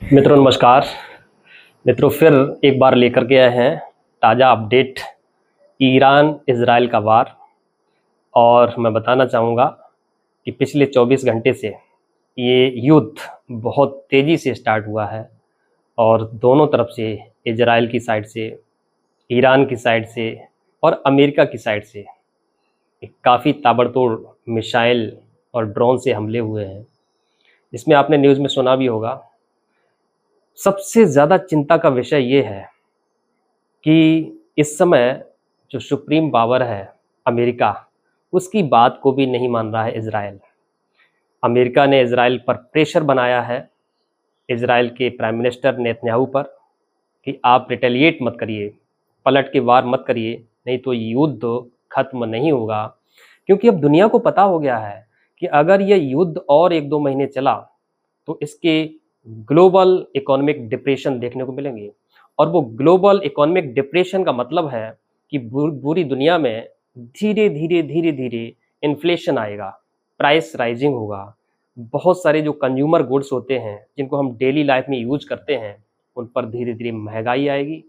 मित्रों नमस्कार। मित्रों फिर एक बार लेकर के आए हैं ताज़ा अपडेट ईरान इज़राइल का वार। और मैं बताना चाहूँगा कि पिछले 24 घंटे से ये युद्ध बहुत तेज़ी से स्टार्ट हुआ है और दोनों तरफ से, इज़राइल की साइड से, ईरान की साइड से और अमेरिका की साइड से काफ़ी ताबड़तोड़ मिसाइल और ड्रोन से हमले हुए हैं। इसमें आपने न्यूज़ में सुना भी होगा। सबसे ज़्यादा चिंता का विषय ये है कि इस समय जो सुप्रीम पावर है अमेरिका, उसकी बात को भी नहीं मान रहा है इज़राइल। अमेरिका ने इज़राइल पर प्रेशर बनाया है, इज़राइल के प्राइम मिनिस्टर नेतन्याहू पर, कि आप रिटेलिएट मत करिए, पलट के वार मत करिए, नहीं तो युद्ध खत्म नहीं होगा। क्योंकि अब दुनिया को पता हो गया है कि अगर ये युद्ध और 1-2 महीने चला तो इसके ग्लोबल इकोनॉमिक डिप्रेशन देखने को मिलेंगे। और वो ग्लोबल इकोनॉमिक डिप्रेशन का मतलब है कि पूरी दुनिया में धीरे धीरे धीरे धीरे इन्फ्लेशन आएगा, प्राइस राइजिंग होगा। बहुत सारे जो कंज्यूमर गुड्स होते हैं जिनको हम डेली लाइफ में यूज करते हैं, उन पर धीरे धीरे महंगाई आएगी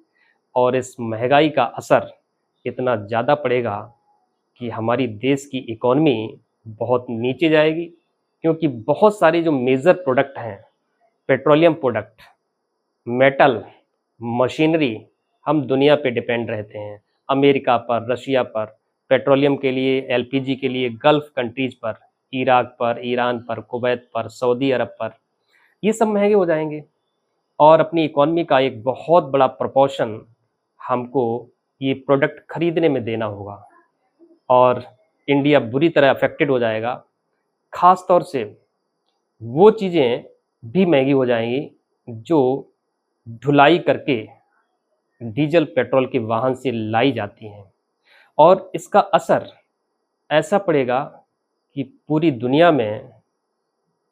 और इस महंगाई का असर इतना ज़्यादा पड़ेगा कि हमारी देश की इकोनॉमी बहुत नीचे जाएगी। क्योंकि बहुत सारे जो मेजर प्रोडक्ट हैं, पेट्रोलियम प्रोडक्ट, मेटल, मशीनरी, हम दुनिया पे डिपेंड रहते हैं, अमेरिका पर, रशिया पर, पेट्रोलियम के लिए, एलपीजी के लिए गल्फ कंट्रीज पर, इराक पर, ईरान पर, कुवैत पर, सऊदी अरब पर। ये सब महंगे हो जाएंगे और अपनी इकोनॉमी का एक बहुत बड़ा प्रोपोर्शन हमको ये प्रोडक्ट खरीदने में देना होगा और इंडिया बुरी तरह अफेक्टेड हो जाएगा। ख़ास तौर से वो चीज़ें भी महंगी हो जाएंगी जो ढुलाई करके डीजल पेट्रोल के वाहन से लाई जाती हैं। और इसका असर ऐसा पड़ेगा कि पूरी दुनिया में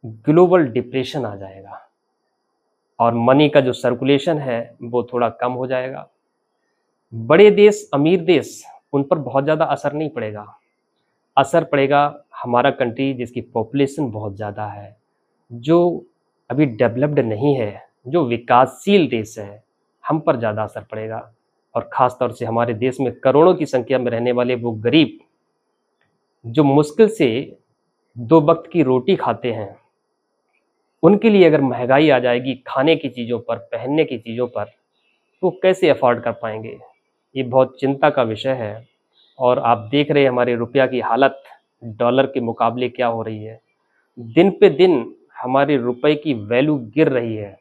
ग्लोबल डिप्रेशन आ जाएगा और मनी का जो सर्कुलेशन है वो थोड़ा कम हो जाएगा। बड़े देश, अमीर देश, उन पर बहुत ज़्यादा असर नहीं पड़ेगा। असर पड़ेगा हमारा कंट्री जिसकी पॉपुलेशन बहुत ज़्यादा है, जो अभी डेवलप्ड नहीं है, जो विकासशील देश है, हम पर ज़्यादा असर पड़ेगा। और ख़ास तौर से हमारे देश में करोड़ों की संख्या में रहने वाले वो गरीब जो मुश्किल से 2 वक्त की रोटी खाते हैं, उनके लिए अगर महंगाई आ जाएगी खाने की चीज़ों पर, पहनने की चीज़ों पर, तो कैसे अफ़ोर्ड कर पाएंगे? ये बहुत चिंता का विषय है। और आप देख रहे हैं हमारे रुपया की हालत डॉलर के मुकाबले क्या हो रही है। दिन पे दिन हमारे रुपए की वैल्यू गिर रही है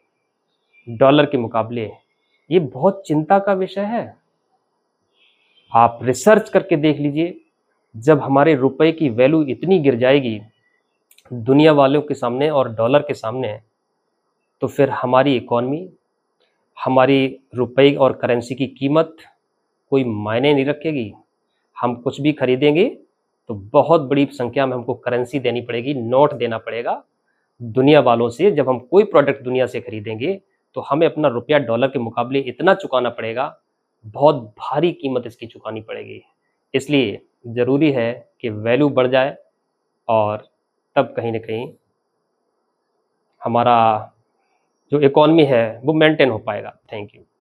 डॉलर के मुकाबले। ये बहुत चिंता का विषय है। आप रिसर्च करके देख लीजिए, जब हमारे रुपए की वैल्यू इतनी गिर जाएगी दुनिया वालों के सामने और डॉलर के सामने, तो फिर हमारी इकॉनमी, हमारी रुपए और करेंसी की कीमत कोई मायने नहीं रखेगी। हम कुछ भी खरीदेंगे तो बहुत बड़ी संख्या में हमको करेंसी देनी पड़ेगी, नोट देना पड़ेगा दुनिया वालों से। जब हम कोई प्रोडक्ट दुनिया से खरीदेंगे तो हमें अपना रुपया डॉलर के मुकाबले इतना चुकाना पड़ेगा, बहुत भारी कीमत इसकी चुकानी पड़ेगी। इसलिए ज़रूरी है कि वैल्यू बढ़ जाए और तब कहीं न कहीं हमारा जो इकॉनमी है वो मेंटेन हो पाएगा। Thank you.